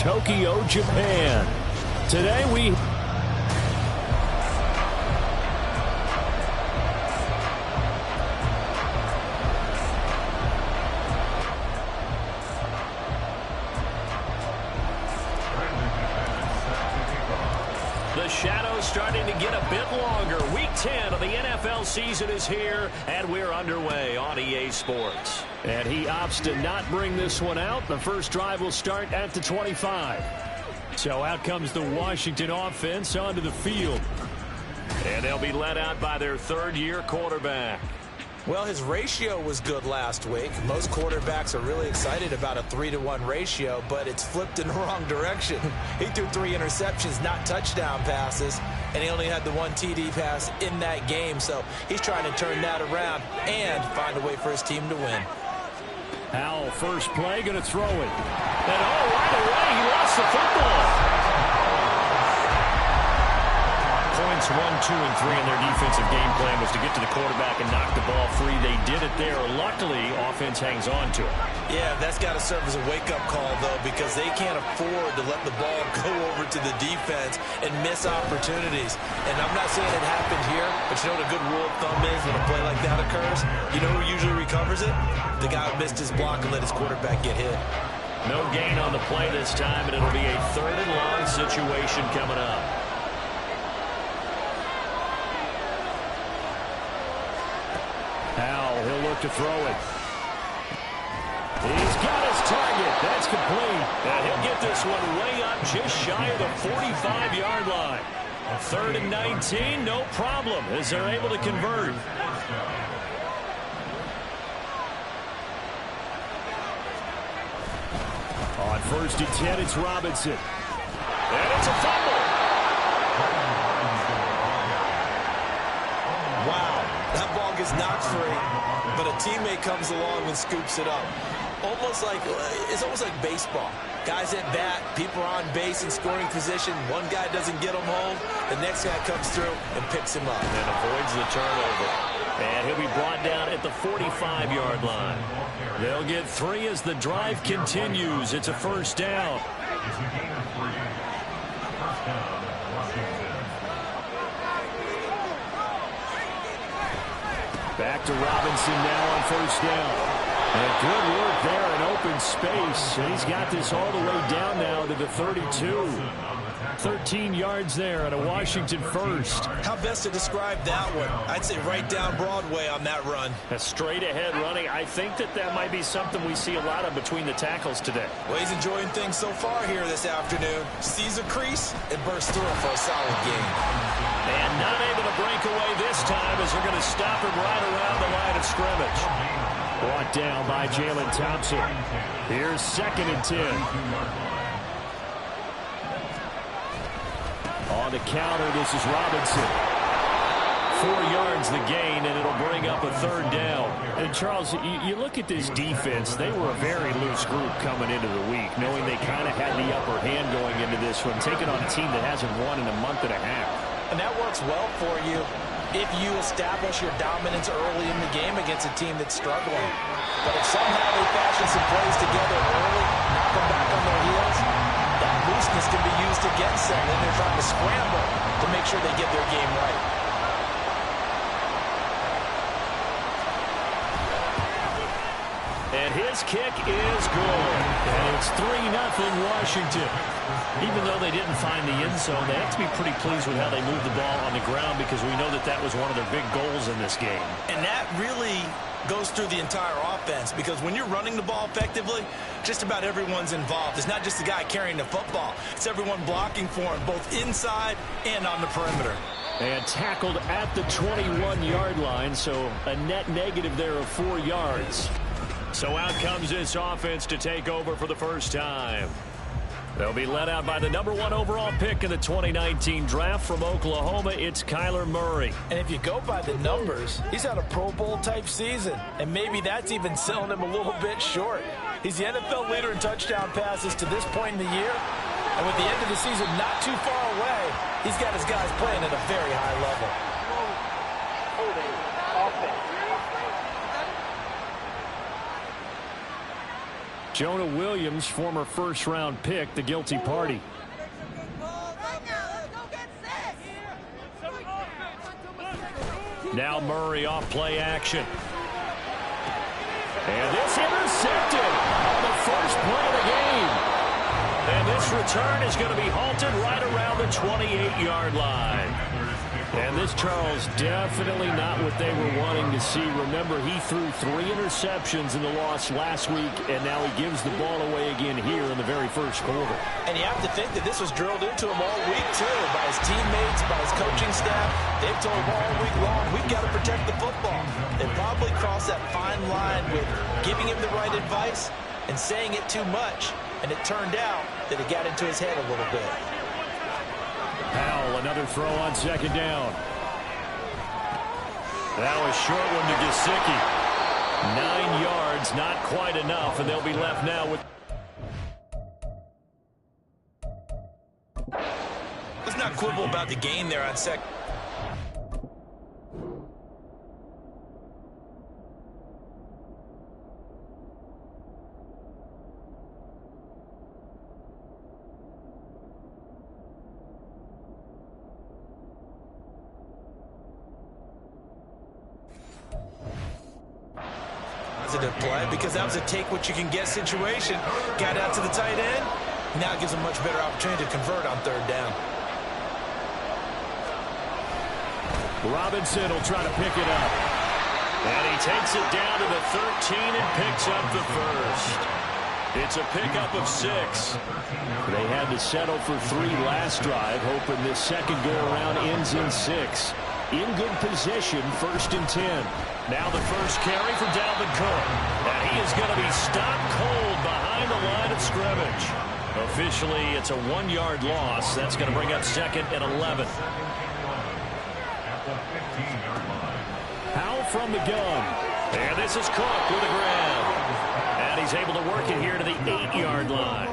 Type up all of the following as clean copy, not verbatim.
Tokyo, Japan. Today we... The shadow's starting to get a bit longer. Week 10 of the NFL season is here, and we're underway on EA Sports. And he opts to not bring this one out. The first drive will start at the 25. So out comes the Washington offense onto the field. And they'll be led out by their third-year quarterback. Well, his ratio was good last week. Most quarterbacks are really excited about a 3-to-1 ratio, but it's flipped in the wrong direction. He threw 3 interceptions, not touchdown passes, and he only had the 1 TD pass in that game. So he's trying to turn that around and find a way for his team to win. Howell, first play, going to throw it. And right away, he lost the football. Points 1, 2, and 3 in their defensive game plan was to get to the quarterback and knock the ball free. They did it there. Luckily, offense hangs on to it. Yeah, that's got to serve as a wake-up call, though, because they can't afford to let the ball go over to the defense and miss opportunities. And I'm not saying it happened here, but you know what a good rule of thumb is when a play like that occurs? You know who usually recovers it? The guy who missed his block and let his quarterback get hit. No gain on the play this time, and it'll be a 3rd and long situation coming up. Howell, he'll look to throw it. He's got his target. That's complete. And he'll get this one way up just shy of the 45-yard line. 3rd and 19, no problem, as they're able to convert. On 1st and 10, it's Robinson. And it's a fumble. Wow, that ball gets knocked free, but a teammate comes along and scoops it up. It's almost like baseball. Guys at bat, people are on base in scoring position. One guy doesn't get him home. The next guy comes through and picks him up. And avoids the turnover. And he'll be brought down at the 45-yard line. They'll get 3 as the drive continues. It's a 1st down. Back to Robinson now on 1st down. And good work there in open space. And he's got this all the way down now to the 32. 13 yards there and a Washington 1st. How best to describe that one? I'd say right down Broadway on that run. A straight-ahead running. I think that might be something we see a lot of between the tackles today. Well, he's enjoying things so far here this afternoon. Sees a crease and bursts through it for a solid game. And not able to break away this time as they're going to stop him right around the line of scrimmage. Brought down by Jalen Thompson. Here's 2nd and 10. On the counter, this is Robinson. 4 yards the gain, and it'll bring up a 3rd down. And, Charles, you look at this defense, they were a very loose group coming into the week, knowing they kind of had the upper hand going into this one, taking on a team that hasn't won in a month and a half. And that works well for you if you establish your dominance early in the game against a team that's struggling. But if somehow they fashion some plays together early, knock them back on their heels, that looseness can be used against them. Then they're trying to scramble to make sure they get their game right. And his kick is good. And it's 3-0 Washington. Even though they didn't find the end zone, they have to be pretty pleased with how they moved the ball on the ground because we know that was one of their big goals in this game. And that really goes through the entire offense because when you're running the ball effectively, just about everyone's involved. It's not just the guy carrying the football. It's everyone blocking for him, both inside and on the perimeter. And tackled at the 21-yard line, so a net negative there of 4 yards. So out comes this offense to take over for the first time. They'll be led out by the #1 overall pick in the 2019 draft from Oklahoma. It's Kyler Murray. And if you go by the numbers, he's had a Pro Bowl type season. And maybe that's even selling him a little bit short. He's the NFL leader in touchdown passes to this point in the year. And with the end of the season not too far away, he's got his guys playing at a very high level. Jonah Williams, former first-round pick, the guilty party. Now Murray off play action. And this intercepted on the first play of the game. And this return is going to be halted right around the 28-yard line. And this, Charles, definitely not what they were wanting to see. Remember, he threw 3 interceptions in the loss last week, and now he gives the ball away again here in the very first quarter. And you have to think that this was drilled into him all week, too, by his teammates, by his coaching staff. They've told him all week long, we've got to protect the football. They probably crossed that fine line with giving him the right advice and saying it too much. And it turned out that it got into his head a little bit. Powell, another throw on second down. That was short one to Gesicki. 9 yards, not quite enough, and they'll be left now with... Let's not quibble about the gain there on second. Play because that was a take-what-you-can-get situation. Got out to the tight end. Now it gives him a much better opportunity to convert on third down. Robinson will try to pick it up. And he takes it down to the 13 and picks up the first. It's a pickup of 6. They had to settle for 3 last drive, hoping this second go-around ends in 6. In good position, 1st and 10. Now the first carry for Dalvin Cook. And he is going to be stopped cold behind the line of scrimmage. Officially, it's a 1-yard loss. That's going to bring up 2nd and 11. Powell from the gun. And this is Cook with a grab. And he's able to work it here to the 8-yard line.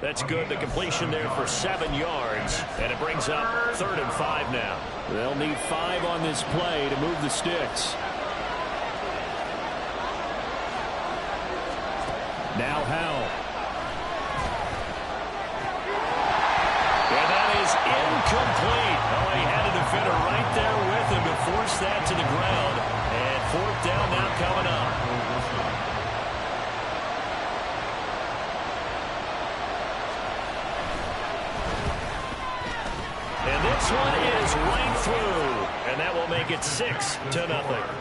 That's good. The completion there for 7 yards. And it brings up 3rd and 5 now. They'll need 5 on this play to move the sticks. Now Howell. And that is incomplete. Oh, he had a defender right there with him to force that to the ground. And 4th down now coming up. And this one is right through. And that will make it 6-0.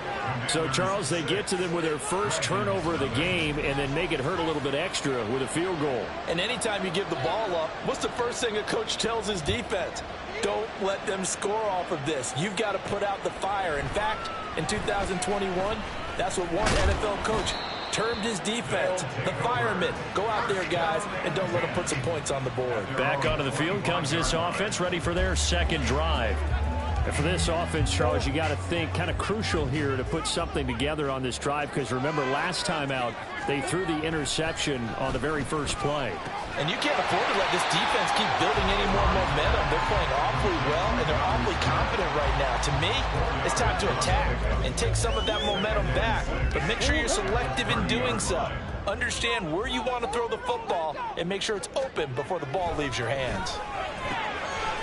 So, Charles, they get to them with their first turnover of the game and then make it hurt a little bit extra with a field goal. And anytime you give the ball up, what's the first thing a coach tells his defense? Don't let them score off of this. You've got to put out the fire. In fact, in 2021, that's what one NFL coach termed his defense, the firemen. Go out there, guys, and don't let them put some points on the board. Back onto the field comes this offense, ready for their second drive. And for this offense, Charles, you got to think kind of crucial here to put something together on this drive because remember last time out they threw the interception on the very first play. And you can't afford to let this defense keep building any more momentum. They're playing awfully well and they're awfully confident right now. To me, it's time to attack and take some of that momentum back. But make sure you're selective in doing so. Understand where you want to throw the football and make sure it's open before the ball leaves your hands.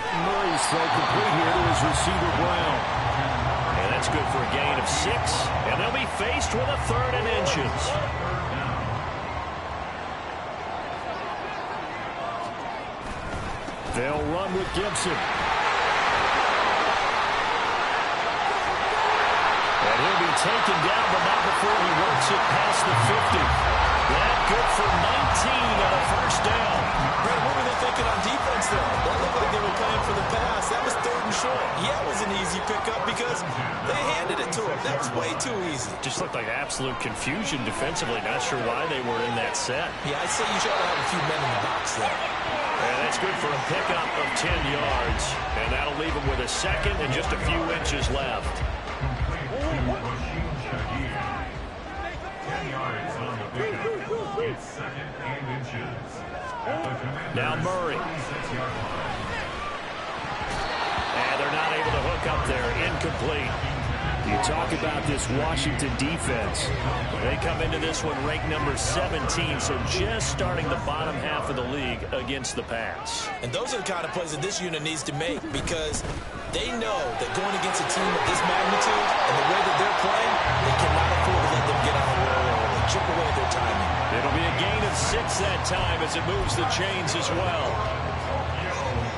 Murray's throw complete here to his receiver, Brown. And that's good for a gain of 6. And they'll be faced with a 3rd and inches. They'll run with Gibson. And he'll be taken down, but not before he works it past the 50. That good for 19 on a first down. Brett, what were they thinking on defense there? That looked like they were playing for the pass. That was 3rd and short. Yeah, it was an easy pickup because they handed it to him. That was way too easy. Just looked like absolute confusion defensively. Not sure why they were in that set. Yeah, I'd say you should have a few men in the box there. And that's good for a pickup of 10 yards. And that'll leave him with a 2nd and just a few inches left. 10 yards on the pickup. It's 2nd and inches. Now Murray. And they're not able to hook up there. Incomplete. You talk about this Washington defense. They come into this one ranked number 17, so just starting the bottom half of the league against the pass. And those are the kind of plays that this unit needs to make, because they know that going against a team of this magnitude and the way that they're playing, they cannot afford to let them get on a roll and chip away at their timing. It'll be a gain of 6 that time as it moves the chains as well.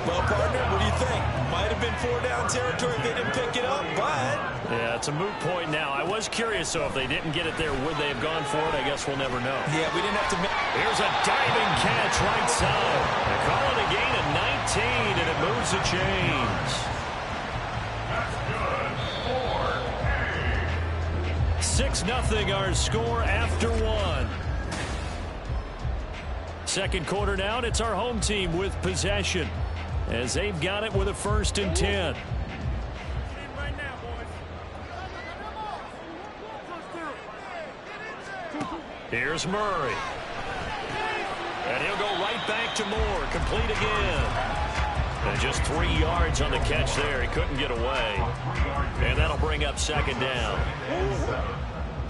Well, partner, what do you think? Might have been 4-down territory if they didn't pick it up, but... Yeah, it's a moot point now. I was curious, so if they didn't get it there, would they have gone for it? I guess we'll never know. Yeah, we didn't have to... Here's a diving catch right side. They call it a gain of 19, and it moves the chains. That's good. 6-0 our score after 1. Second quarter now, and it's our home team with possession, as they've got it with a 1st and 10. Here's Murray. And he'll go right back to Moore. Complete again. And just 3 yards on the catch there. He couldn't get away. And that'll bring up 2nd down.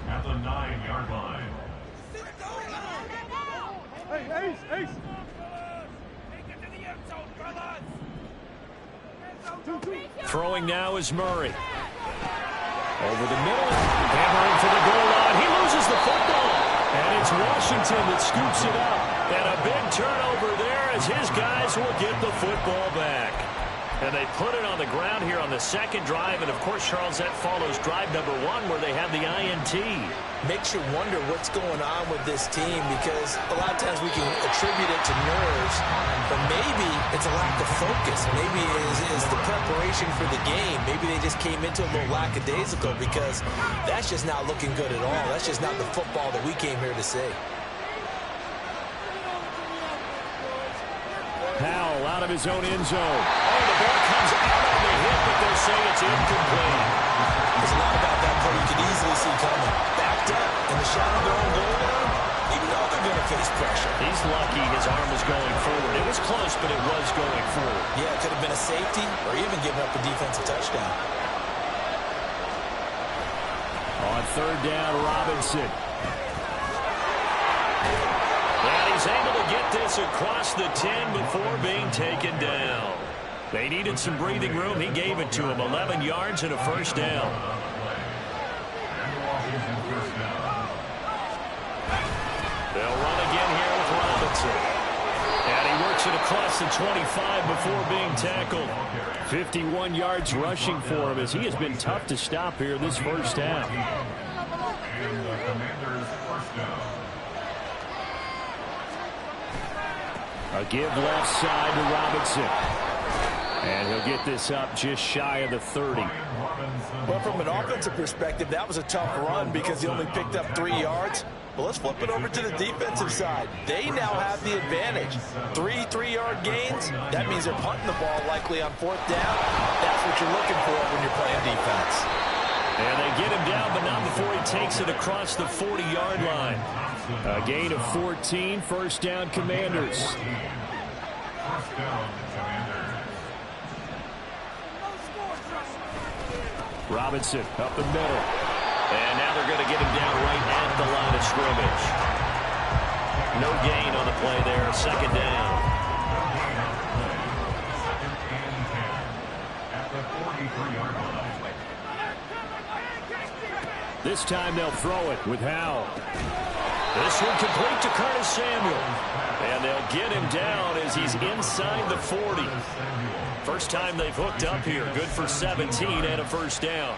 At the 9-yard line. Ace. Throwing now is Murray. Over the middle. Hammering for the goal line. He loses the football. And it's Washington that scoops it up. And a big turnover there as his guys will get the football back. And they put it on the ground here on the 2nd drive. And, of course, Charles, that follows drive number 1 where they have the INT. Makes you wonder what's going on with this team, because a lot of times we can attribute it to nerves, but maybe it's a lack of focus. Maybe it's the preparation for the game. Maybe they just came into a little lackadaisical, because that's just not looking good at all. That's just not the football that we came here to see. Powell out of his own end zone. Oh, the ball comes out on the hit, but they'll say it's incomplete. There's a lot about that play you could easily see coming. Backed up in the shadow of their own goal line, you know they're going to face pressure. He's lucky his arm was going forward. It was close, but it was going forward. Yeah, it could have been a safety or even giving up a defensive touchdown. On 3rd down, Robinson. And he's able to get this across the 10 before being taken down. They needed some breathing room. He gave it to him. 11 yards and a 1st down. They'll run again here with Robinson. And he works it across the 25 before being tackled. 51 yards rushing for him, as he has been tough to stop here this 1st half. And the Commanders' 1st down. A give left side to Robinson. And he'll get this up just shy of the 30. Well, from an offensive perspective, that was a tough run because he only picked up 3 yards. Well, let's flip it over to the defensive side. They now have the advantage. 3 3-yard gains. That means they're punting the ball likely on 4th down. That's what you're looking for when you're playing defense. And they get him down, but not before he takes it across the 40-yard line. A gain of 14, 1st down, Commanders. 1st down, Commanders. Robinson up the middle. And now they're going to get him down right at the line of scrimmage. No gain on the play there. 2nd down. At the 43-yard line. This time they'll throw it with Howell. This one complete to Curtis Samuel. And they'll get him down as he's inside the 40. First time they've hooked up here. Good for 17 and a 1st down.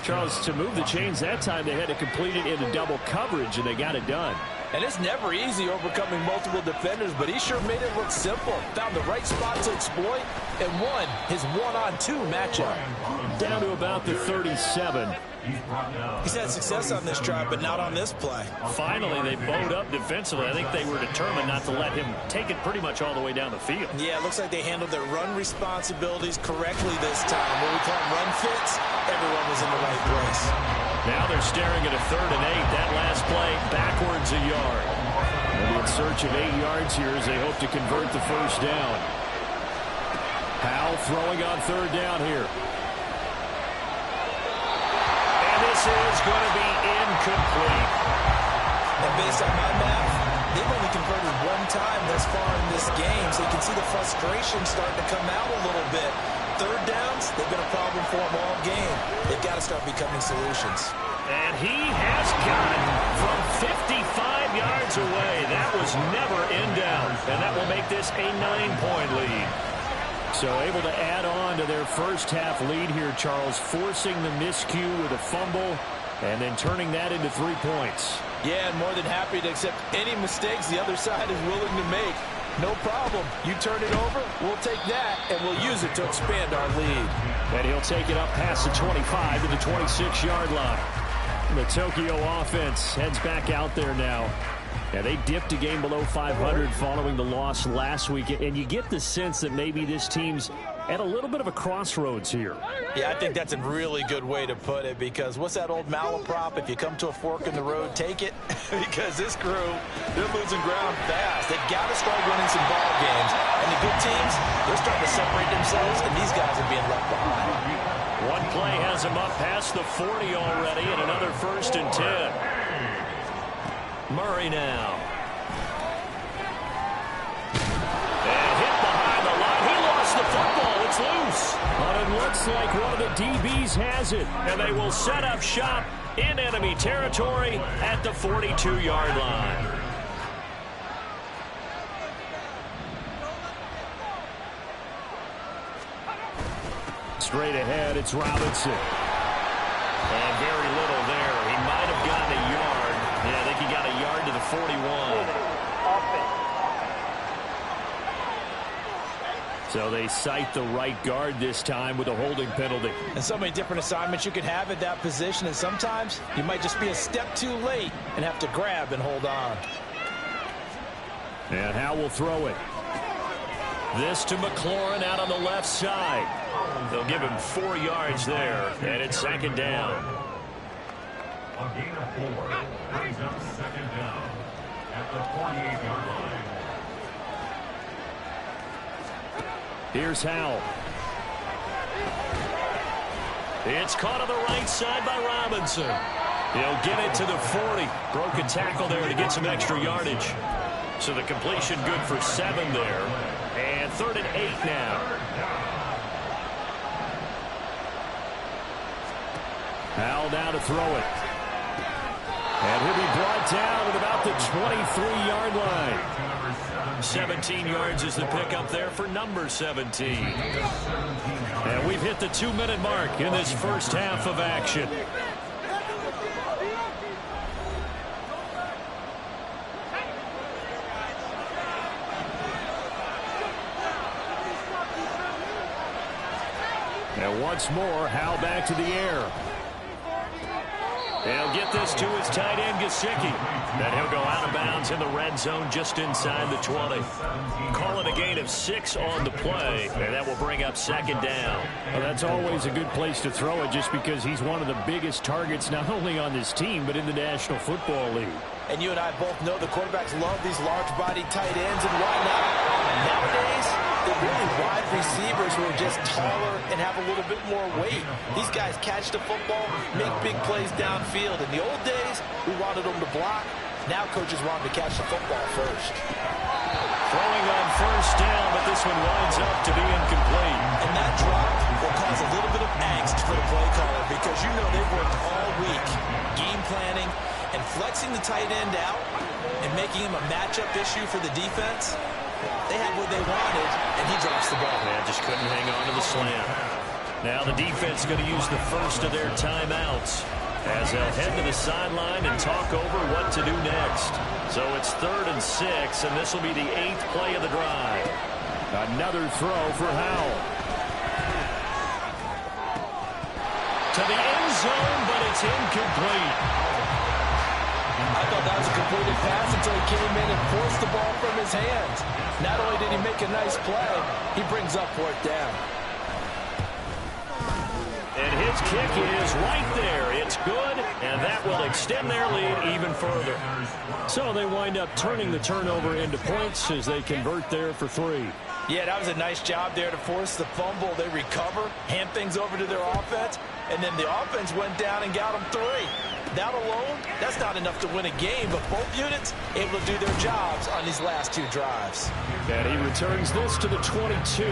Charles, to move the chains that time, they had to complete it into double coverage, and they got it done. And it's never easy overcoming multiple defenders, but he sure made it look simple. Found the right spot to exploit and won his 1-on-2 matchup. Down to about the 37. He's had success on this drive, but not on this play. Finally, they bowed up defensively. I think they were determined not to let him take it pretty much all the way down the field. Yeah, it looks like they handled their run responsibilities correctly this time. When we call them run fits, everyone was in the right place. Now they're staring at a 3rd and 8. That last play, backwards a yard. They'll be in search of 8 yards here as they hope to convert the 1st down. Howell throwing on 3rd down here. is going to be incomplete. And based on my math, they've only converted one time thus far in this game, so you can see the frustration starting to come out a little bit. Third downs, they've been a problem for them all game. They've got to start becoming solutions. And he has got it from 55 yards away. That was never in doubt, and that will make this a 9-point lead. So able to add on to their first half lead here, Charles, forcing the miscue with a fumble and then turning that into 3 points. Yeah, and more than happy to accept any mistakes the other side is willing to make. No problem. You turn it over, we'll take that, and we'll use it to expand our lead. And he'll take it up past the 25 to the 26-yard line. The Tokyo offense heads back out there now. Yeah, they dipped a game below 500 following the loss last week, and you get the sense that maybe this team's at a little bit of a crossroads here. Yeah, I think that's a really good way to put it, because what's that old malaprop? If you come to a fork in the road, take it. Because this crew, they're losing ground fast. They've got to start winning some ball games. And the good teams, they're starting to separate themselves, and these guys are being left behind. One play has him up past the 40 already, and another 1st and 10. Murray now. And hit behind the line. He lost the football. It's loose. But it looks like one of the DBs has it. And they will set up shop in enemy territory at the 42-yard line. Straight ahead, it's Robinson. And very little there. He might have gotten a yard. Yeah, I think he got a yard to the 41. So they cite the right guard this time with a holding penalty. And so many different assignments you can have at that position, and sometimes you might just be a step too late and have to grab and hold on. And Howe will throw it. This to McLaurin out on the left side. They'll give him 4 yards there, and it's 2nd down. A gain of 4 brings up 2nd down at the 48-yard line. Here's Howell. It's caught on the right side by Robinson. He'll get it to the 40. Broke a tackle there to get some extra yardage. So the completion good for 7 there. And 3rd and 8 now. Howell now to throw it. And he'll be brought down at about the 23-yard line. 17 yards is the pickup there for number 17. And we've hit the 2-minute mark in this first half of action. And once more, Howe back to the air. He'll get this to his tight end, Gesicki. Then he'll go out of bounds in the red zone just inside the 20. Call it a gain of 6 on the play, and that will bring up 2nd down. Well, that's always a good place to throw it just because he's one of the biggest targets not only on this team but in the National Football League. And you and I both know the quarterbacks love these large-bodied tight ends, and why not? Nowadays, they're really wide receivers who are just taller and have a little bit more weight. These guys catch the football, make big plays downfield. In the old days, we wanted them to block. Now coaches want them to catch the football first. Throwing on 1st down, but this one winds up to be incomplete. And that drop will cause a little bit of angst for the play caller, because you know they've worked all week game planning and flexing the tight end out and making him a matchup issue for the defense. They had what they wanted, and he drops the ball. Yeah, just couldn't hang on to the slam. Now the defense going to use the first of their timeouts as they'll head to the sideline and talk over what to do next. So it's 3rd and 6, and this will be the 8th play of the drive. Another throw for Howell. To the end zone, but it's incomplete. I thought that was a completed pass until he came in and forced the ball from his hands. Not only did he make a nice play, he brings up 4th down. And his kick is right there. It's good, and that will extend their lead even further. So they wind up turning the turnover into points as they convert there for 3. Yeah, that was a nice job there to force the fumble. They recover, hand things over to their offense, and then the offense went down and got them 3. That alone, that's not enough to win a game, but both units able to do their jobs on these last 2 drives. And he returns this to the 22.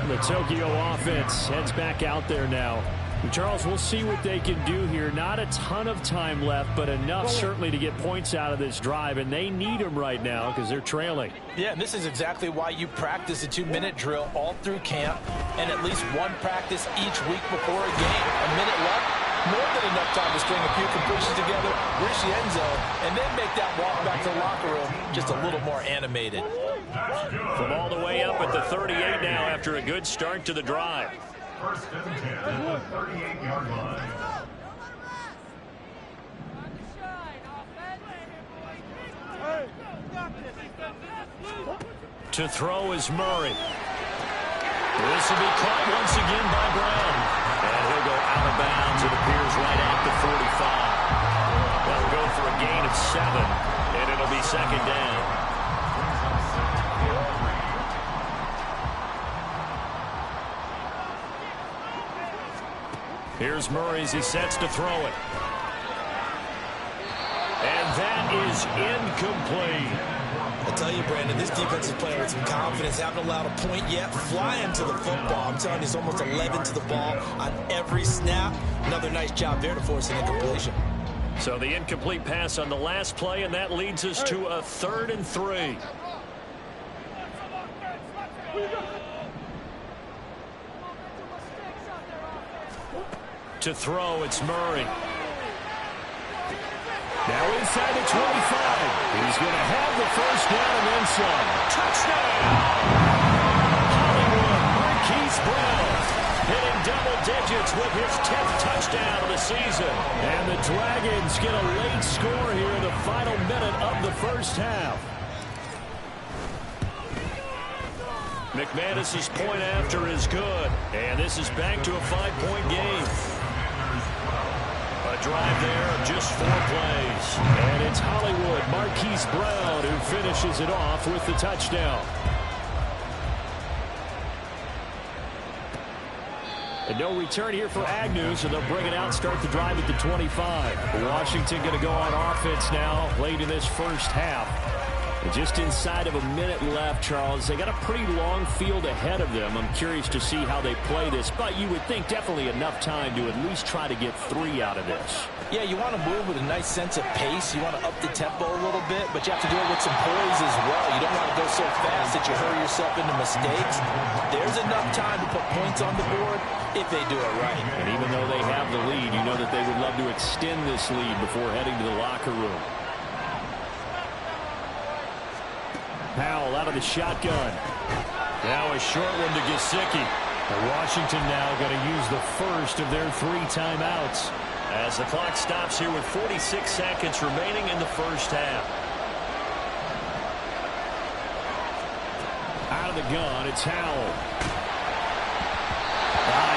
The Tokyo offense heads back out there now. And Charles, we'll see what they can do here. Not a ton of time left, but enough certainly to get points out of this drive, and they need them right now because they're trailing. Yeah, and this is exactly why you practice a 2-minute drill all through camp and at least 1 practice each week before a game. A minute left, more than enough time to string a few completions together, reach the end zone, and then make that walk back to the locker room just a little more animated. From all the way up at the 38 now after a good start to the drive. First and 10 at the 38-yard line. To throw is Murray. This will be caught once again by Brown. And he'll go out of bounds. It appears right at the 45. They'll go for a gain of 7, and it'll be second down. Here's Murray as he sets to throw it. And that is incomplete. I tell you, Brandon, this defense is playing with some confidence. Haven't allowed a point yet. Flying to the football. I'm telling you, it's almost 11 to the ball on every snap. Another nice job there to force an incompletion. So the incomplete pass on the last play, and that leads us to a 3rd and 3. To throw, it's Murray. Now inside the 25. He's going to have the first down and then some. Touchdown! Hollywood Marquise Brown hitting double digits with his 10th touchdown of the season. And the Dragons get a late score here in the final minute of the first half. McManus's point after is good. And this is back to a 5-point game. A drive there of just 4 plays. And it's Hollywood Marquise Brown who finishes it off with the touchdown. And no return here for Agnew, so they'll bring it out, start the drive at the 25. Washington going to go on offense now late in this first half. And just inside of a minute left, Charles. They got a pretty long field ahead of them. I'm curious to see how they play this, but you would think definitely enough time to at least try to get 3 out of this. Yeah, you want to move with a nice sense of pace. You want to up the tempo a little bit, but you have to do it with some poise as well. You don't want to go so fast that you hurry yourself into mistakes. There's enough time to put points on the board if they do it right. And even though they have the lead, you know that they would love to extend this lead before heading to the locker room. Powell out of the shotgun. Now a short one to Gesicki. Washington now going to use the first of their 3 timeouts. As the clock stops here with 46 seconds remaining in the first half. Out of the gun, it's Howell.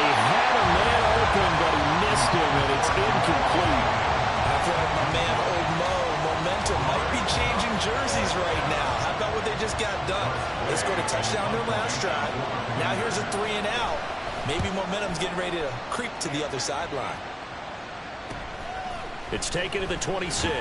He had a man open, but he missed him, and it's incomplete. I feel like my man, Old Mo, momentum might be changing jerseys right now. How about what they just got done? They scored a touchdown their last drive. Now here's a 3 and out. Maybe momentum's getting ready to creep to the other sideline. It's taken to the 26.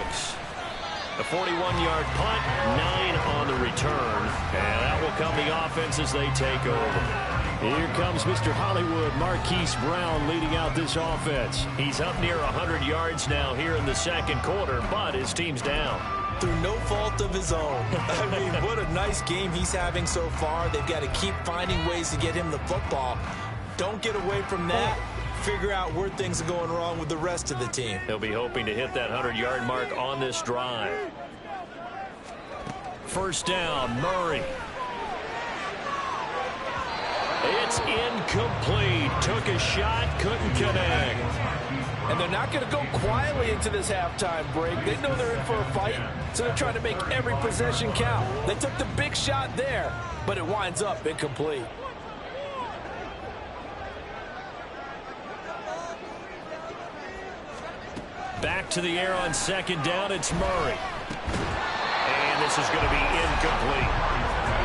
A 41-yard punt, 9 on the return. And that will come the offense as they take over. Here comes Mr. Hollywood Marquise Brown leading out this offense. He's up near 100 yards now here in the second quarter, but his team's down. Through no fault of his own. I mean, what a nice game he's having so far. They've got to keep finding ways to get him the football. Don't get away from that. Figure out where things are going wrong with the rest of the team. They'll be hoping to hit that 100-yard mark on this drive. First down, Murray. It's incomplete. Took a shot, couldn't connect. And they're not going to go quietly into this halftime break. They know they're in for a fight, so they're trying to make every possession count. They took the big shot there, but it winds up incomplete. Back to the air on second down, it's Murray. And this is going to be incomplete.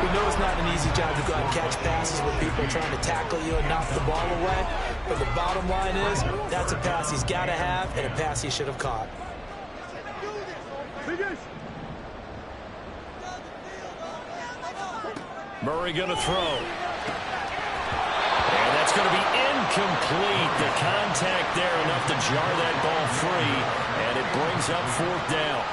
we know it's not an easy job to go out and catch passes where people are trying to tackle you and knock the ball away. But the bottom line is, that's a pass he's got to have and a pass he should have caught. Murray going to throw. And that's going to be incomplete. The contact there enough to jar that ball free. And it brings up 4th down.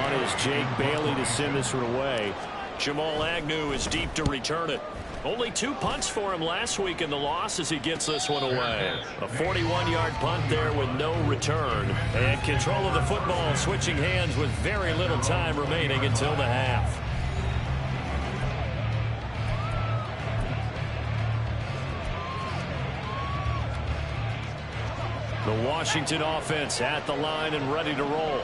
On is Jake Bailey to send this one away. Jamal Agnew is deep to return it. Only 2 punts for him last week in the loss as he gets this one away. A 41-yard punt there with no return. And control of the football switching hands with very little time remaining until the half. The Washington offense at the line and ready to roll.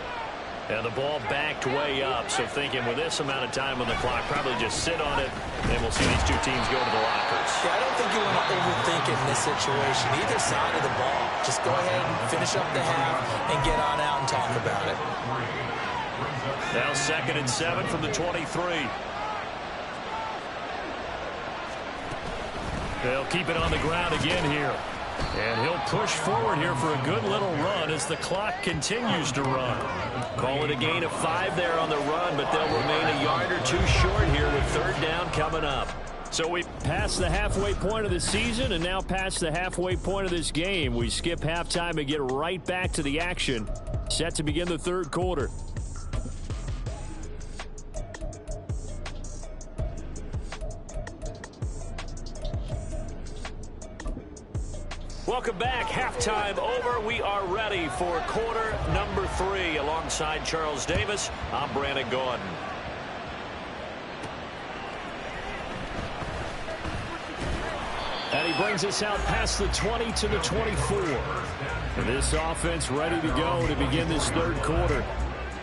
And the ball backed way up, so thinking with this amount of time on the clock, probably just sit on it, and we'll see these two teams go to the lockers. Yeah, I don't think you want to overthink it in this situation. Either side of the ball. Just go ahead and finish up the half and get on out and talk about it. Now 2nd and 7 from the 23. They'll keep it on the ground again here. And he'll push forward here for a good little run as the clock continues to run. Call it a gain of 5 there on the run, but they'll remain a yard or 2 short here with 3rd down coming up. So we passed the halfway point of the season and now past the halfway point of this game. We skip halftime and get right back to the action. Set to begin the 3rd quarter. Welcome back. Halftime over. We are ready for quarter number 3. Alongside Charles Davis, I'm Brandon Gaudin. And he brings us out past the 20 to the 24. And this offense ready to go to begin this 3rd quarter.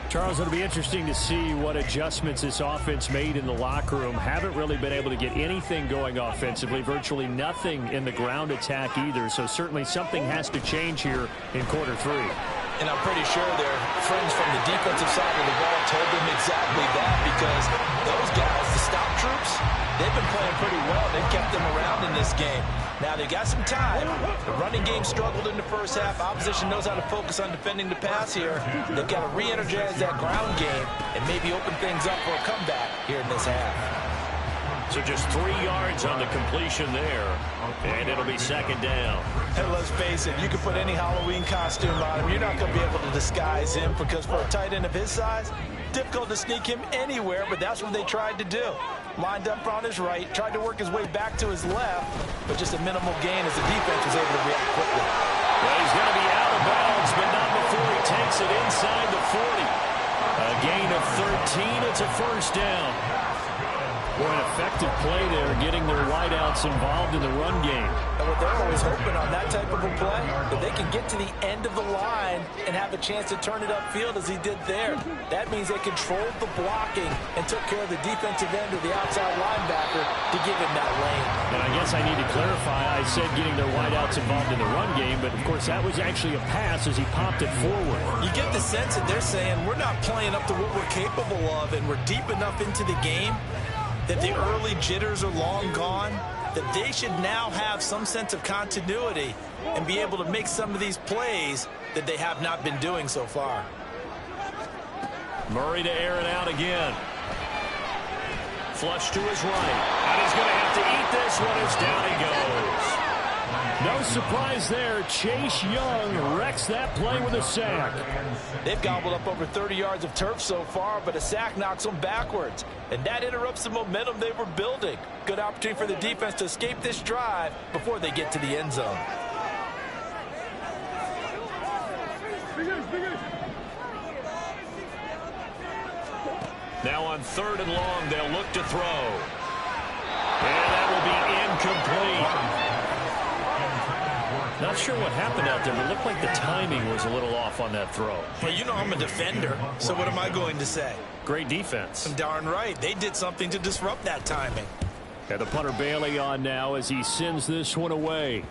Charles, it'll be interesting to see what adjustments this offense made in the locker room. Haven't really been able to get anything going offensively, virtually nothing in the ground attack either. So certainly something has to change here in quarter 3. And I'm pretty sure their friends from the defensive side of the ball told them exactly that, because those guys, the stop troops, they've been playing pretty well. They've kept them around in this game. Now, they got some time. The running game struggled in the first half. Opposition knows how to focus on defending the pass here. They've got to re-energize that ground game and maybe open things up for a comeback here in this half. So just 3 yards on the completion there, and it'll be 2nd down. And let's face it, you can put any Halloween costume on him. You're not going to be able to disguise him, because for a tight end of his size, difficult to sneak him anywhere, but that's what they tried to do. Lined up on his right, tried to work his way back to his left, but just a minimal gain as the defense was able to react quickly. Well, he's going to be out of bounds, but not before he takes it inside the 40. A gain of 13. It's a 1st down. Boy, an effective play there, getting their wideouts involved in the run game. And what they're always hoping on that type of a play, that they can get to the end of the line and have a chance to turn it upfield as he did there. That means they controlled the blocking and took care of the defensive end of the outside linebacker to give him that lane. And I guess I need to clarify, I said getting their wideouts involved in the run game, but of course that was actually a pass as he popped it forward. You get the sense that they're saying we're not playing up to what we're capable of, and we're deep enough into the game that the early jitters are long gone, that they should now have some sense of continuity and be able to make some of these plays that they have not been doing so far. Murray to air it out again. Flush to his right. And he's going to have to eat this one as down he goes. No surprise there. Chase Young wrecks that play with a sack. They've gobbled up over 30 yards of turf so far, but a sack knocks them backwards. And that interrupts the momentum they were building. Good opportunity for the defense to escape this drive before they get to the end zone. Now on 3rd and long, they'll look to throw. And that will be incomplete. Not sure what happened out there, but it looked like the timing was a little off on that throw. Well, you know I'm a defender, so what am I going to say? Great defense. Darn right. They did something to disrupt that timing. And the punter Bailey on now as he sends this one away.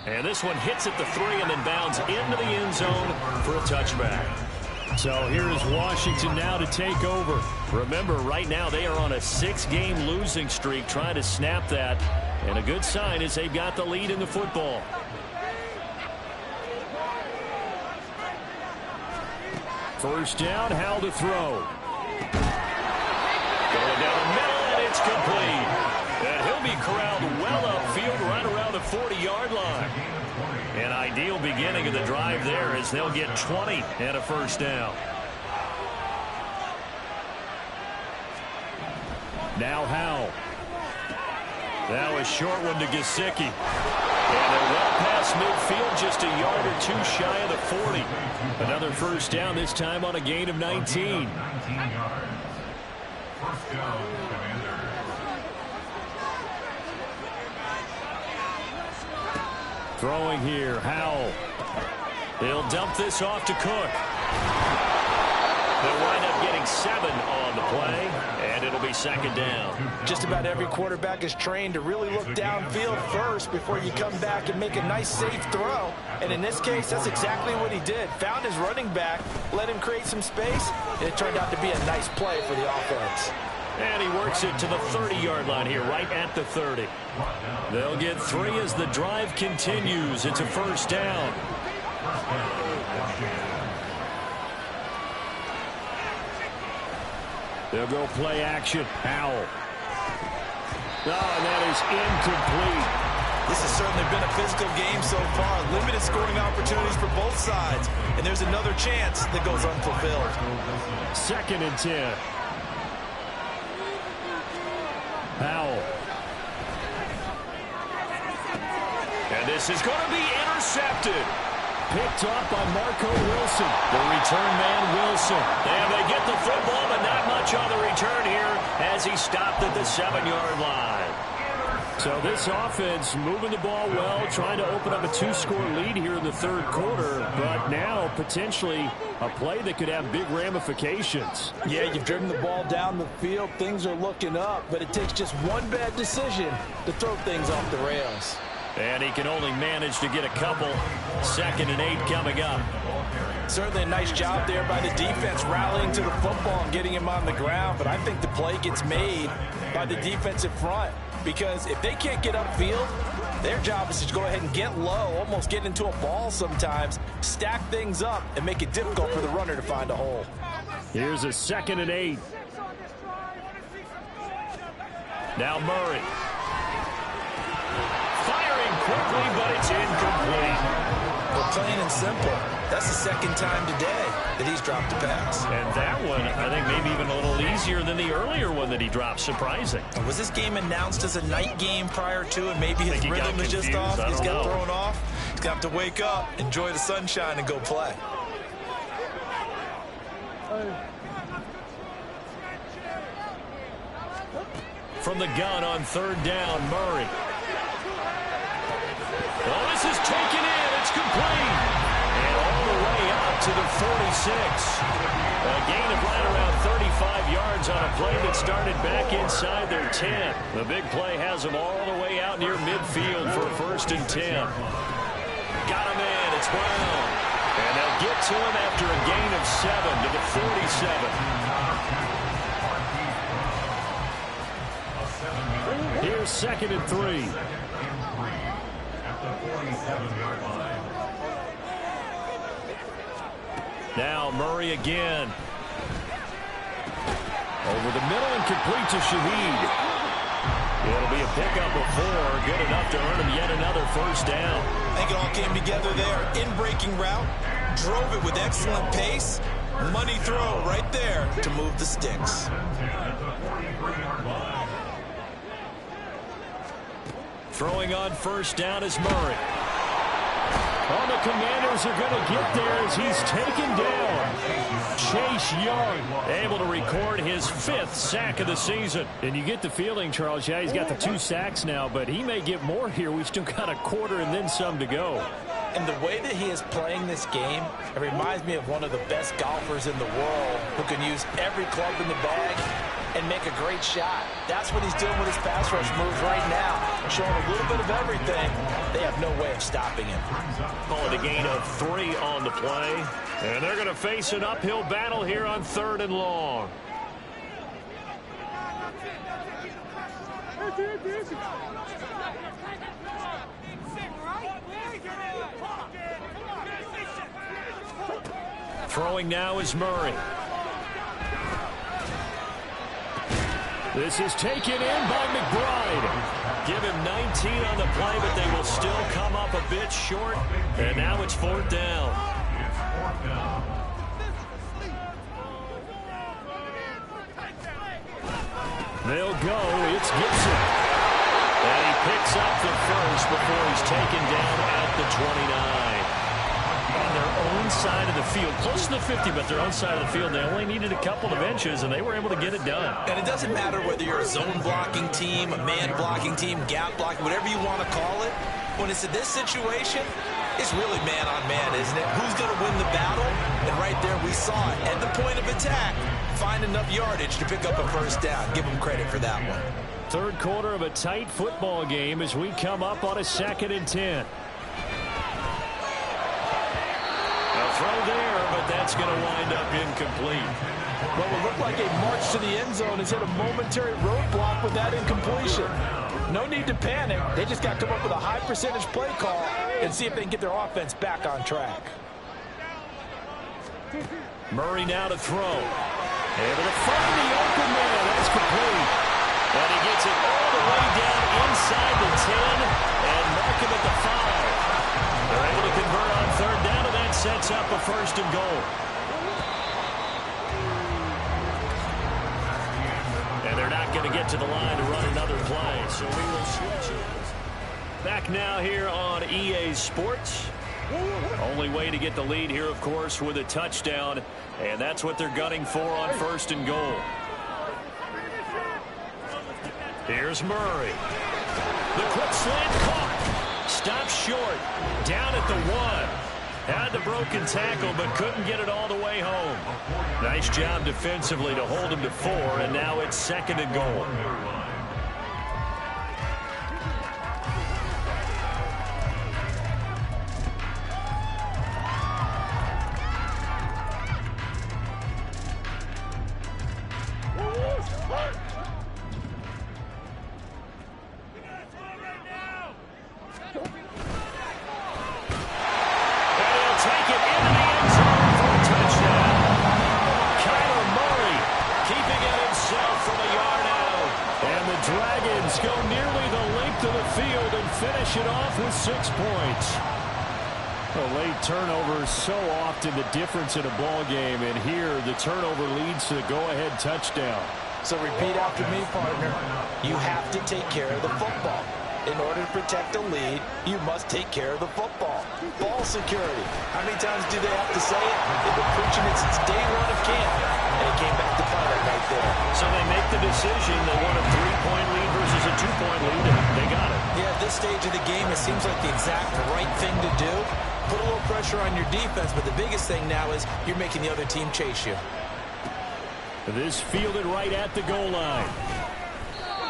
And this one hits at the 3 and then bounds into the end zone for a touchback. So here is Washington now to take over. Remember, right now they are on a 6-game losing streak, trying to snap that. And a good sign is they've got the lead in the football. First down, Howell to throw. Going down the middle, and it's complete. And he'll be corralled well upfield right around the 40-yard line. An ideal beginning of the drive there as they'll get 20 and a first down. Now Howell. Now a short one to Gesicki. And they're well past midfield, just a yard or two shy of the 40. Another first down, this time on a gain of 19. 19 yards. First down, Commanders. Throwing here, Howell. He'll dump this off to Cook. They'll wind up getting 7 on the play, and it'll be second down. Just about every quarterback is trained to really look downfield first before you come back and make a nice, safe throw. And in this case, that's exactly what he did. Found his running back, let him create some space, and it turned out to be a nice play for the offense. And he works it to the 30-yard line here, right at the 30. They'll get 3 as the drive continues. It's a first down. They'll go play action. Howell. Oh, and that is incomplete. This has certainly been a physical game so far. Limited scoring opportunities for both sides. And there's another chance that goes unfulfilled. Second and 10. Howell. And this is going to be intercepted. Picked off by Marco Wilson. The return man, Wilson. And they get the football, but not much on the return here as he stopped at the 7-yard line. So this offense moving the ball well, trying to open up a 2-score lead here in the third quarter, but now potentially a play that could have big ramifications. Yeah, you've driven the ball down the field. Things are looking up, but it takes just one bad decision to throw things off the rails. And he can only manage to get a couple. Second and 8 coming up. Certainly a nice job there by the defense rallying to the football and getting him on the ground, but I think the play gets made by the defensive front. Because if they can't get upfield, their job is to go ahead and get low, almost get into a ball sometimes, stack things up, and make it difficult for the runner to find a hole. Here's a second and 8. Now Murray. Firing quickly, but it's incomplete. Well, plain and simple, that's the second time today that he's dropped a pass. And that one, I think maybe even a little easier than the earlier one that he dropped. Surprising. Was this game announced as a night game prior to, and maybe his rhythm is just off? He's got thrown off. He's got to wake up, enjoy the sunshine, and go play. From the gun on third down, Murray. Oh, this is taken in. It's complete. And all the way up to the 46. A gain of right around 35 yards on a play that started back inside their 10. The big play has them all the way out near midfield for a first and 10. Got him in. It's Brown. And they'll get to him after a gain of 7 to the 47. Here's second and 3. Now Murray again. Over the middle and complete to Shaheed. It'll be a pickup of 4. Good enough to earn him yet another first down. I think it all came together there. In-breaking route. Drove it with excellent pace. Money throw right there to move the sticks. Throwing on first down is Murray. Oh, the Commanders are going to get there as he's taken down. Chase Young able to record his 5th sack of the season. And you get the feeling, Charles, yeah, he's got the 2 sacks now, but he may get more here. We've still got a quarter and then some to go. And the way that he is playing this game, it reminds me of one of the best golfers in the world who can use every club in the bag and make a great shot. That's what he's doing with his pass rush moves right now. Showing a little bit of everything. They have no way of stopping him. Call it a gain of 3 on the play. And they're going to face an uphill battle here on 3rd and long. Throwing now is Murray. This is taken in by McBride. Give him 19 on the play, but they will still come up a bit short. And now it's 4th down. They'll go. It's Gibson. And he picks up the first before he's taken down at the 29. On their own side of the field, close to the 50, but their own side of the field. They only needed a couple of inches, and they were able to get it done. And it doesn't matter whether you're a zone blocking team, a man blocking team, gap blocking, whatever you want to call it. When it's in this situation, it's really man on man, isn't it? Who's going to win the battle? And right there we saw it. At the point of attack, find enough yardage to pick up a first down. Give them credit for that one. 3rd quarter of a tight football game as we come up on a 2nd and 10. Throw there, but that's going to wind up incomplete. What would look like a march to the end zone has hit a momentary roadblock with that incompletion. No need to panic. They just got to come up with a high percentage play call and see if they can get their offense back on track. Murray now to throw. Able to find the open man. That's complete. And he gets it all the way down inside the 10 and mark him at the 5. They're able to convert on 3rd down, and that sets up a 1st and goal. And they're not going to get to the line to run another play, so we will switch it. Back now here on EA Sports. Only way to get the lead here, of course, with a touchdown, and that's what they're gunning for on 1st and goal. Here's Murray. The quick slant caught. Stopped short. Down at the 1. Had the broken tackle, but couldn't get it all the way home. Nice job defensively to hold him to 4, and now it's 2nd and goal. So often the difference in a ball game, and here the turnover leads to the go-ahead touchdown. So repeat after me, partner. You have to take care of the football. In order to protect a lead, you must take care of the football. Ball security. How many times do they have to say it? They've been preaching it since day 1 of camp, and it came back to bite it right there. So they make the decision. They want a 3-point lead versus a 2-point lead, and they got it. Yeah, at this stage of the game, it seems like the exact right thing to do. Put a little pressure on your defense, but the biggest thing now is you're making the other team chase you. This fielded right at the goal line.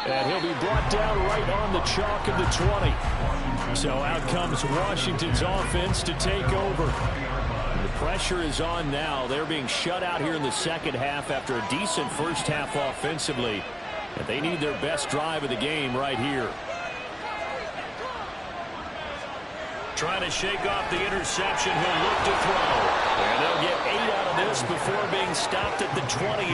And he'll be brought down right on the chalk of the 20. So out comes Washington's offense to take over. The pressure is on now. They're being shut out here in the 2nd half after a decent first half offensively. And they need their best drive of the game right here. Trying to shake off the interception. He'll look to throw. And they'll get 8 out of this before being stopped at the 28.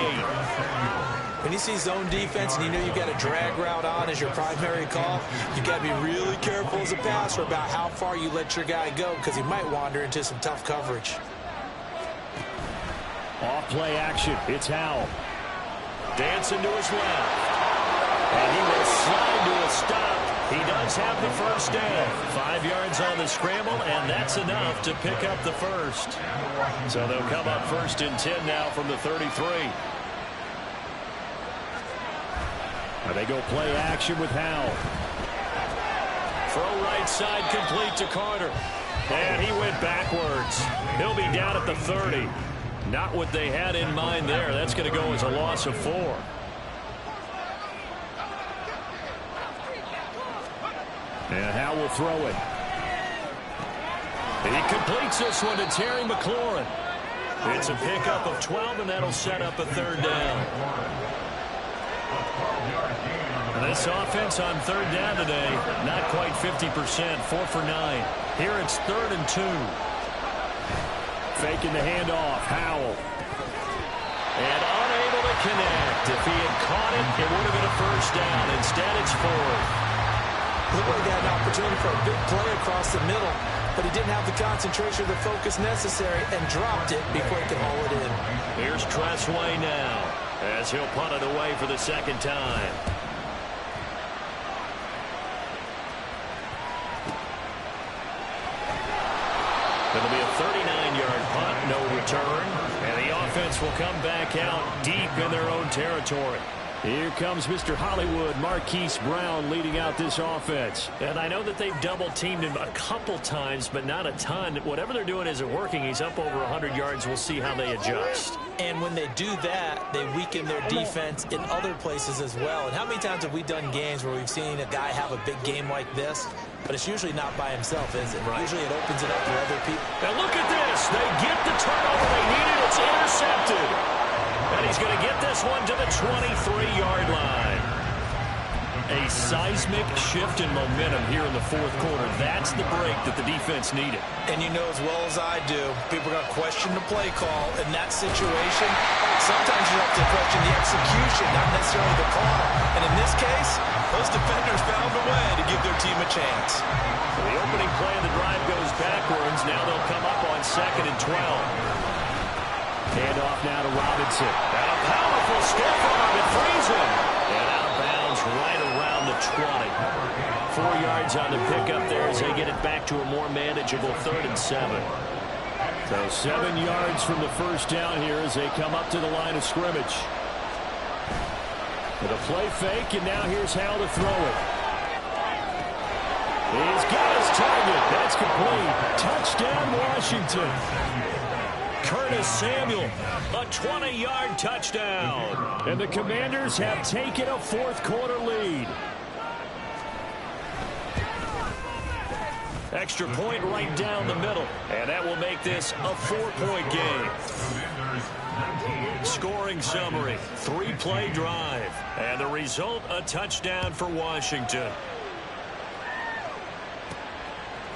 When you see zone defense and you know you've got a drag route on as your primary call, you've got to be really careful as a passer about how far you let your guy go because he might wander into some tough coverage. Off play action. It's Howell. Dancing to his left. And he will slide to a stop. He does have the first down. 5 yards on the scramble, and that's enough to pick up the first. So they'll come up 1st and 10 now from the 33. And they go play action with Howell. Throw right side complete to Carter. And he went backwards. He'll be down at the 30. Not what they had in mind there. That's going to go as a loss of 4. And Howe will throw it. He completes this one to Terry McLaurin. It's a pickup of 12, and that'll set up a third down. And this offense on third down today, not quite 50%, 4 for 9. Here it's 3rd and 2. Faking the handoff, Howell. And unable to connect. If he had caught it, it would have been a first down. Instead, it's 4th. Looked like he had an opportunity for a big play across the middle, but he didn't have the concentration or the focus necessary and dropped it before he could haul it in. Here's Tressway now as he'll punt it away for the second time. It'll be a 39-yard punt, no return, and the offense will come back out deep in their own territory. Here comes Mr. Hollywood, Marquise Brown, leading out this offense. And I know that they've double-teamed him a couple times, but not a ton. Whatever they're doing isn't working. He's up over 100 yards. We'll see how they adjust. And when they do that, they weaken their defense in other places as well. And how many times have we done games where we've seen a guy have a big game like this? But it's usually not by himself, is it? Right. Usually it opens it up for other people. And look at this. They get the turnover they needed. It's intercepted. And he's going to get this one to the 23-yard line. A seismic shift in momentum here in the fourth quarter. That's the break that the defense needed. And you know as well as I do, people are going to question the play call in that situation. Sometimes you have to question the execution, not necessarily the call. And in this case, those defenders found a way to give their team a chance. The opening play of the drive goes backwards. Now they'll come up on 2nd and 12. Hand off now to Robinson. And a powerful stiff arm. It frees him. And out of bounds right around the 20. 4 yards on the pickup there as they get it back to a more manageable 3rd and 7. So 7 yards from the first down here as they come up to the line of scrimmage. With a play fake, and now here's Howell to throw it. He's got his target. That's complete. Touchdown, Washington. Curtis Samuel, a 20-yard touchdown. And the Commanders have taken a fourth quarter lead. Extra point right down the middle. And that will make this a 4-point game. Scoring summary, 3-play drive. And the result, a touchdown for Washington.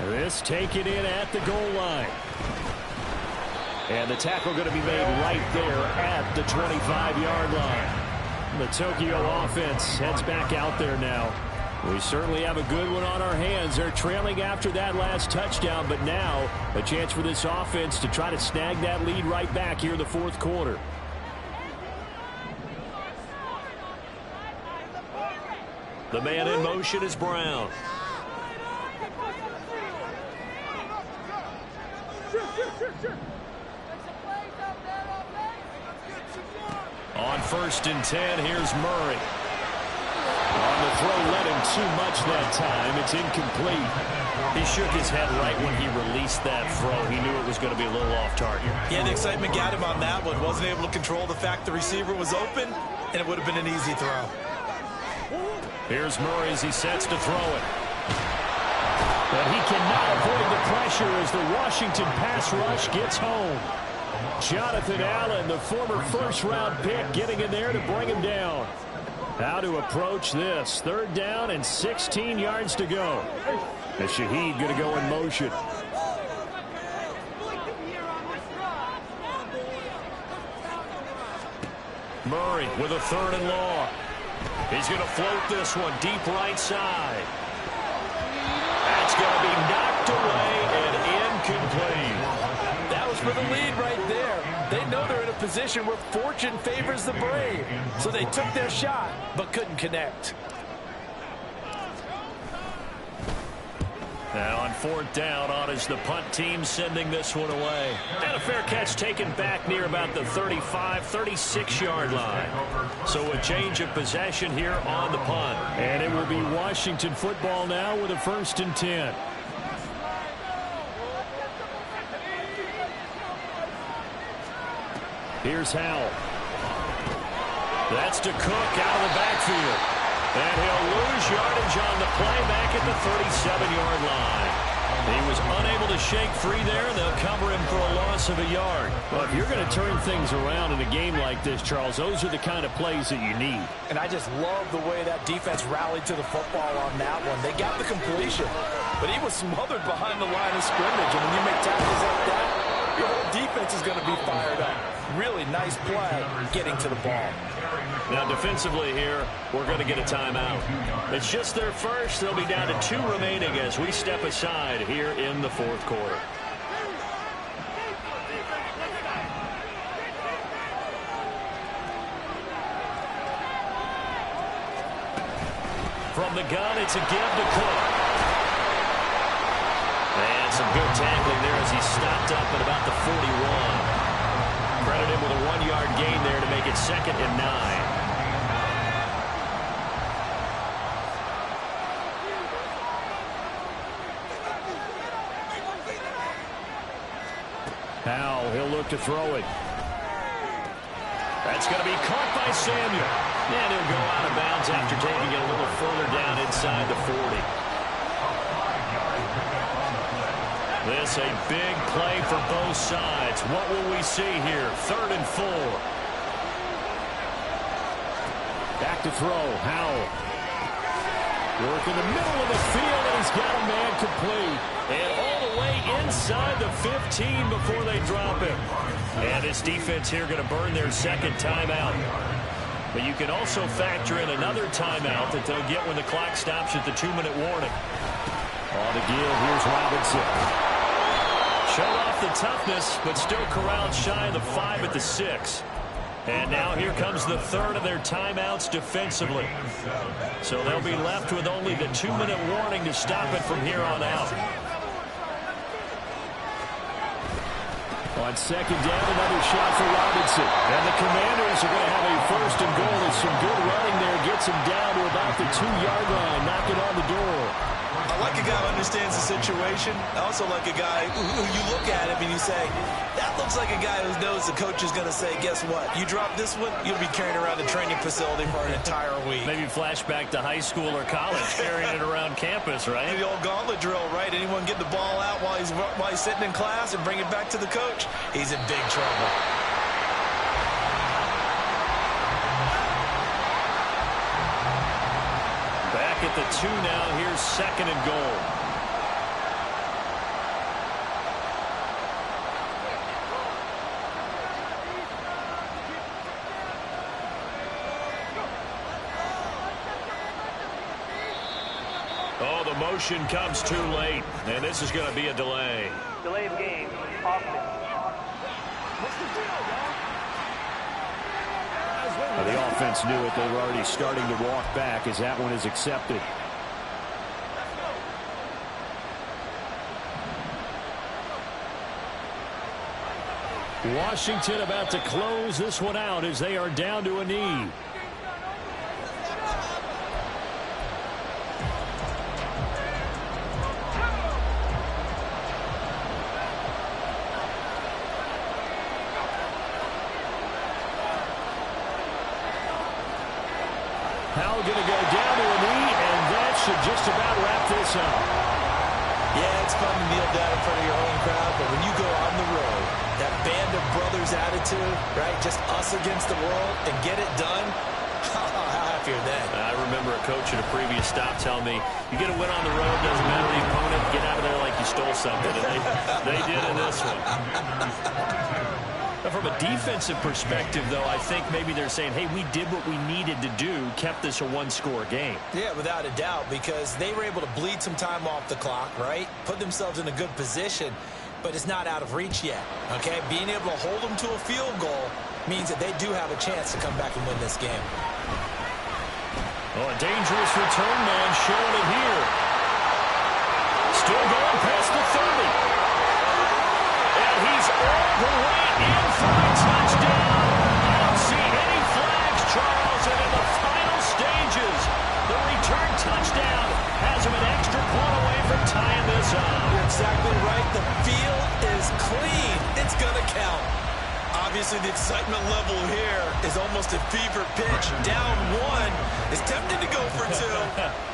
This taken in at the goal line. And the tackle going to be made right there at the 25-yard line. The Tokyo offense heads back out there now. We certainly have a good one on our hands. They're trailing after that last touchdown, but now a chance for this offense to try to snag that lead right back here in the fourth quarter. The man in motion is Brown. On 1st and 10, here's Murray. On the throw, led him too much that time. It's incomplete. He shook his head right when he released that throw. He knew it was going to be a little off target. Yeah, the excitement got him on that one. Wasn't able to control the fact the receiver was open, and it would have been an easy throw. Here's Murray as he sets to throw it. But he cannot avoid the pressure as the Washington pass rush gets home. Jonathan Allen, the former first-round pick, getting in there to bring him down. How to approach this. 3rd down and 16 yards to go. The Shaheed going to go in motion. Murray with a 3rd and long. He's going to float this one deep right side. That's going to be knocked away and incomplete. That was for the lead right there. They know they're in a position where fortune favors the brave. So they took their shot, but couldn't connect. Now on 4th down, on is the punt team sending this one away. And a fair catch taken back near about the 35, 36-yard line. So a change of possession here on the punt. And it will be Washington football now with a 1st and 10. Here's Howell. That's to Cook out of the backfield. And he'll lose yardage on the play back at the 37-yard line. He was unable to shake free there, and they'll cover him for a loss of a yard. Well, if you're going to turn things around in a game like this, Charles, those are the kind of plays that you need. And I just love the way that defense rallied to the football on that one. They got the completion, but he was smothered behind the line of scrimmage. And when you make tackles like that, your whole defense is going to be fired up. Really nice play getting to the ball. Now, defensively here, we're going to get a timeout. It's just their first. They'll be down to 2 remaining as we step aside here in the fourth quarter. From the gun, it's a give to Cook. And some good tackling there as he stopped up at about the 41. Credit him with a 1-yard gain there to make it 2nd and 9. Powell, he'll look to throw it. That's going to be caught by Samuel. And he'll go out of bounds after taking it a little further down inside the 40. This a big play for both sides. What will we see here? 3rd and 4. Back to throw. Howell. Work in the middle of the field, and he's got a man complete. And all the way inside the 15 before they drop him. And this defense here going to burn their 2nd timeout. But you can also factor in another timeout that they'll get when the clock stops at the 2-minute warning. On the give, here's Robinson. Showed off the toughness, but still corralled shy of the 5 at the 6. And now here comes the 3rd of their timeouts defensively. So they'll be left with only the 2-minute warning to stop it from here on out. On 2nd down, another shot for Robinson. And the Commanders are going to have a 1st and goal as some good running there gets him down to about the 2-yard line, knocking on the door. I like a guy who understands the situation. I also like a guy who you look at him and you say, that looks like a guy who knows the coach is going to say, guess what? You drop this one, you'll be carrying around the training facility for an entire week. Maybe flashback to high school or college, carrying it around campus, right? The old gauntlet drill, right? Anyone get the ball out while he's sitting in class and bring it back to the coach? He's in big trouble. At the 2 now, here's 2nd and goal. Oh, the motion comes too late, and this is going to be a delay. Delay of game, offense. What's the deal, The offense knew it. They were already starting to walk back as that one is accepted. Washington about to close this one out as they are down to a knee. Powell going to go down to a knee, and that should just about wrap this up. Yeah, it's fun to kneel down in front of your own crowd, but when you go on the road, that band of brothers attitude, right, just us against the world, and get it done, how happy are they? I remember a coach at a previous stop telling me, you get a win on the road, doesn't matter the opponent, get out of there like you stole something, and they did in this one. From a defensive perspective, though, I think maybe they're saying, hey, we did what we needed to do, kept this a 1-score game. Yeah, without a doubt, because they were able to bleed some time off the clock, right? Put themselves in a good position, but it's not out of reach yet, okay? Being able to hold them to a field goal means that they do have a chance to come back and win this game. Oh, a dangerous return man showing it here. Still going past the 30. And he's all the way in for a touchdown. I don't see any flags, Charles. And in the final stages, the return touchdown has him an extra point away from tying this up. You're exactly right. The field is clean. It's going to count. Obviously, the excitement level here is almost a fever pitch. Down one is tempted to go for two.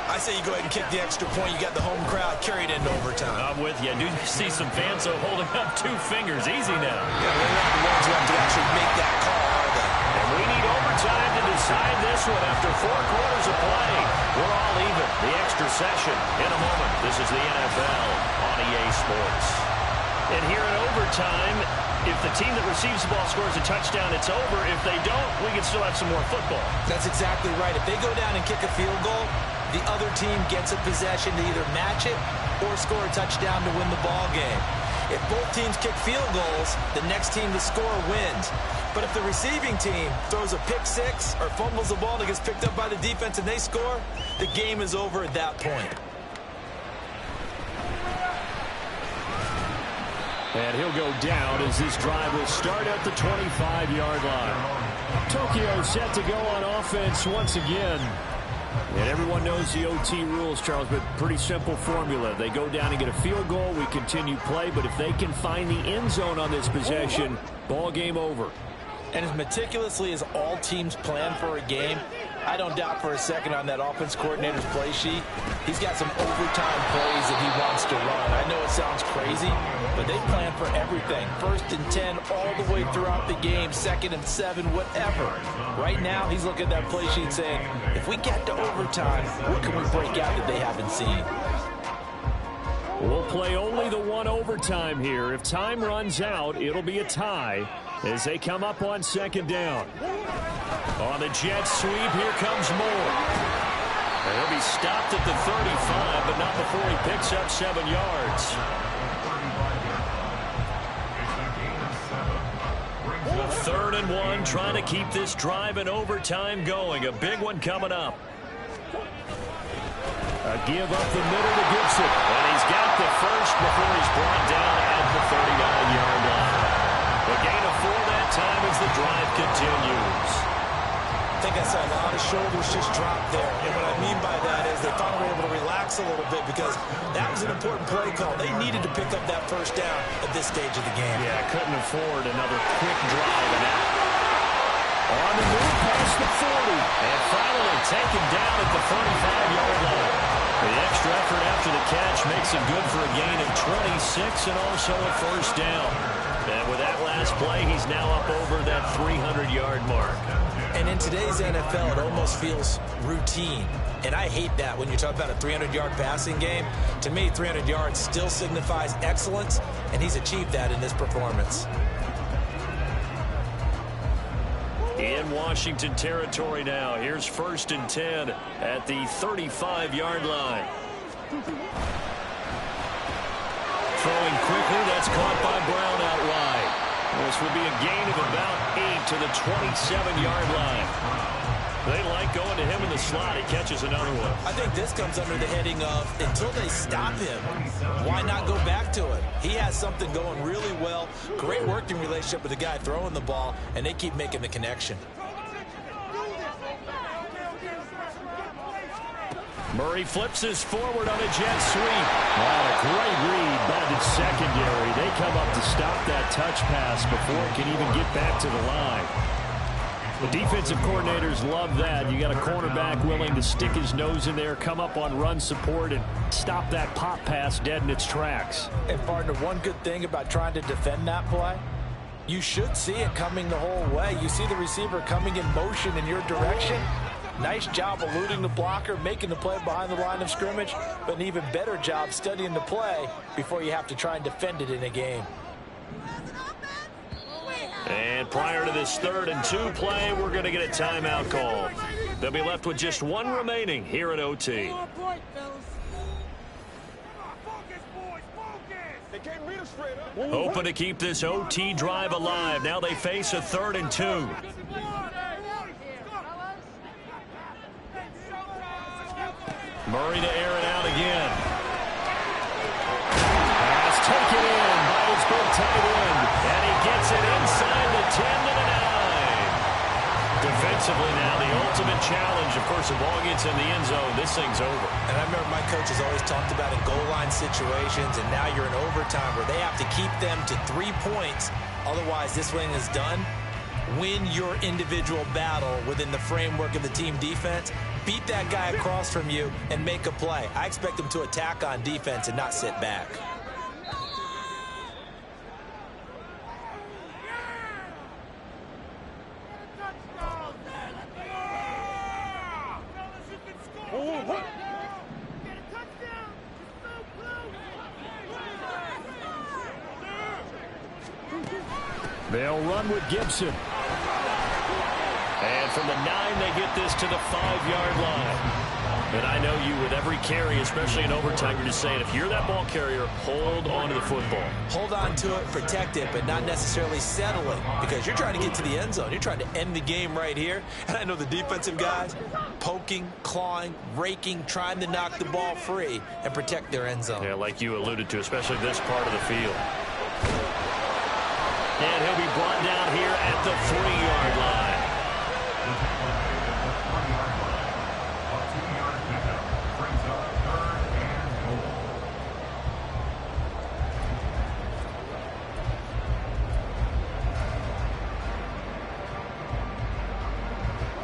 I say you go ahead and kick the extra point. You got the home crowd carried into overtime. I'm with you. I do see some fans holding up 2 fingers. Easy now. Yeah, they're not the ones who have to actually make that call, are they? And we need overtime to decide this one after 4 quarters of play. We're all even. The extra session in a moment. This is the NFL on EA Sports. And here in overtime, if the team that receives the ball scores a touchdown, it's over. If they don't, we can still have some more football. That's exactly right. If they go down and kick a field goal, the other team gets a possession to either match it or score a touchdown to win the ball game. If both teams kick field goals, the next team to score wins. But if the receiving team throws a pick six or fumbles the ball that gets picked up by the defense and they score, the game is over at that point. And he'll go down as this drive will start at the 25-yard line. Tokyo set to go on offense once again. And everyone knows the OT rules, Charles, but pretty simple formula. They go down and get a field goal, we continue play, but if they can find the end zone on this possession, ball game over. And as meticulously as all teams plan for a game, I don't doubt for a second on that offense coordinator's play sheet, he's got some overtime plays that he wants to run. I know it sounds crazy, but they plan for everything. 1st and 10 all the way throughout the game, 2nd and 7, whatever. Right now, he's looking at that play sheet saying, if we get to overtime, what can we break out that they haven't seen? We'll play only the 1 overtime here. If time runs out, it'll be a tie as they come up on 2nd down. On the jet sweep, here comes Moore. And he'll be stopped at the 35, but not before he picks up 7 yards. Third and 1, trying to keep this drive in overtime going. A big one coming up. A give up the middle to Gibson. And he's got the first before he's brought down at the 39-yard line. A gain of 4 that time as the drive continues. I think I saw a lot of shoulders just drop there. And what I mean by that is they finally were able to relax a little bit because that was an important play call. They needed to pick up that first down at this stage of the game. Yeah, couldn't afford another quick drive and out. On the move past the 40. And finally taken down at the 45-yard line. The extra effort after the catch makes him good for a gain of 26 and also a first down. And with that last play, he's now up over that 300-yard mark. And in today's NFL, it almost feels routine. And I hate that when you talk about a 300-yard passing game. To me, 300 yards still signifies excellence, and he's achieved that in this performance. In Washington territory now. Here's 1st and 10 at the 35-yard line. Throwing quickly, that's caught by Brown out wide. This will be a gain of about 8 to the 27-yard line. They like going to him in the slot. He catches another one. I think this comes under the heading of until they stop him, why not go back to it? He has something going really well. Great working relationship with the guy throwing the ball, and they keep making the connection. Murray flips this forward on a jet sweep. Oh, a great read by the secondary. They come up to stop that touch pass before it can even get back to the line. The defensive coordinators love that. You got a cornerback willing to stick his nose in there, come up on run support, and stop that pop pass dead in its tracks. And, partner, one good thing about trying to defend that play, you should see it coming the whole way. You see the receiver coming in motion in your direction. Nice job eluding the blocker, making the play behind the line of scrimmage, but an even better job studying the play before you have to try and defend it in a game. And prior to this 3rd and 2 play, we're going to get a timeout call. They'll be left with just 1 remaining here at OT. Hoping to keep this OT drive alive. Now they face a 3rd and 2. Murray to air it out again. Pass taken in by his big tight end. And he gets it inside the 10 to the 9. Defensively now, the ultimate challenge. Of course, the ball gets in the end zone. This thing's over. And I remember my coach has always talked about in goal line situations, and now you're in overtime where they have to keep them to 3 points Otherwise, this wing is done. Win your individual battle within the framework of the team defense. Beat that guy across from you and make a play. I expect him to attack on defense and not sit back. They'll run with Gibson. And from the 9, they get this to the 5-yard line. And I know you, with every carry, especially in overtime, you're just saying, if you're that ball carrier, hold on to the football. Hold on to it, protect it, but not necessarily settle it, because you're trying to get to the end zone. You're trying to end the game right here. And I know the defensive guys poking, clawing, raking, trying to knock the ball free and protect their end zone. Yeah, like you alluded to, especially this part of the field. And he'll be brought down here at the 3-yard line.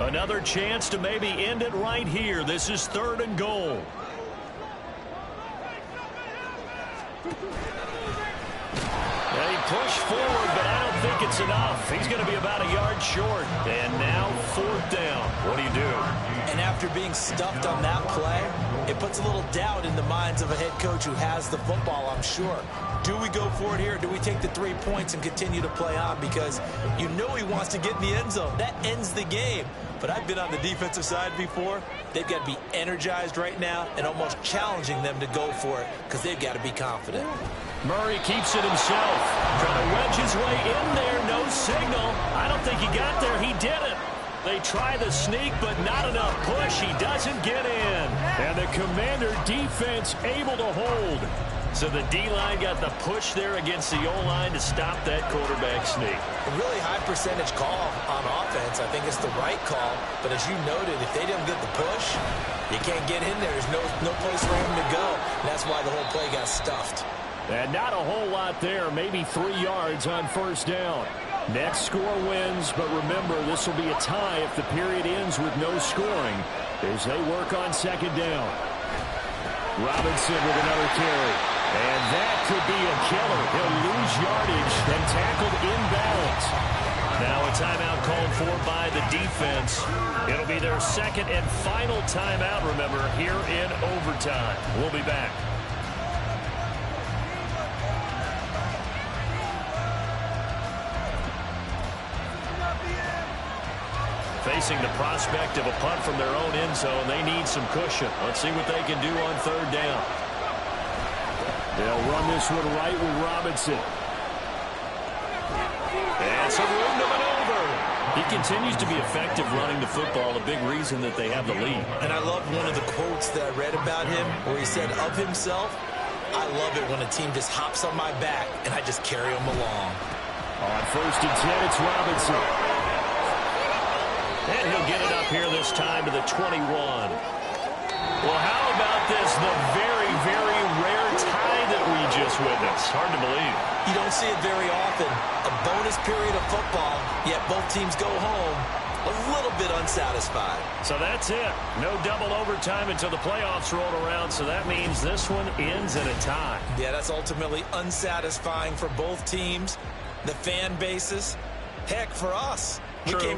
Another chance to maybe end it right here. This is 3rd and goal. He pushed forward, but I don't think it's enough. He's going to be about a yard short. And now 4th down. What do you do? And after being stuffed on that play, it puts a little doubt in the minds of a head coach who has the football, I'm sure. Do we go for it here? Do we take the 3 points and continue to play on? Because you know he wants to get in the end zone. That ends the game. But I've been on the defensive side before. They've got to be energized right now and almost challenging them to go for it because they've got to be confident. Murray keeps it himself. Trying to wedge his way in there. No signal. I don't think he got there. He did it. They try the sneak, but not enough push. He doesn't get in. And the Commander defense able to hold. So the D-line got the push there against the O-line to stop that quarterback sneak. A really high percentage call on offense. I think it's the right call. But as you noted, if they didn't get the push, you can't get in there. There's no place for him to go. And that's why the whole play got stuffed. And not a whole lot there. Maybe 3 yards on 1st down. Next score wins, but remember, this will be a tie if the period ends with no scoring as they work on 2nd down. Robinson with another carry. And that could be a killer. He'll lose yardage and tackled inbounds. Now a timeout called for by the defense. It'll be their 2nd and final timeout, remember, here in overtime. We'll be back. Facing the prospect of a punt from their own end zone, they need some cushion. Let's see what they can do on 3rd down. They'll run this one right with Robinson. And some room to maneuver. He continues to be effective running the football, a big reason that they have the lead. And I love one of the quotes that I read about him where he said of himself, I love it when a team just hops on my back and I just carry them along. On 1st and 10, it's Robinson. And he'll get it up here this time to the 21. Well, how about this? The very, very rare tie that we just witnessed. Hard to believe. You don't see it very often. A bonus period of football, yet both teams go home a little bit unsatisfied. So that's it. No double overtime until the playoffs roll around, so that means this one ends in a tie. Yeah, that's ultimately unsatisfying for both teams, the fan bases, heck, for us. We came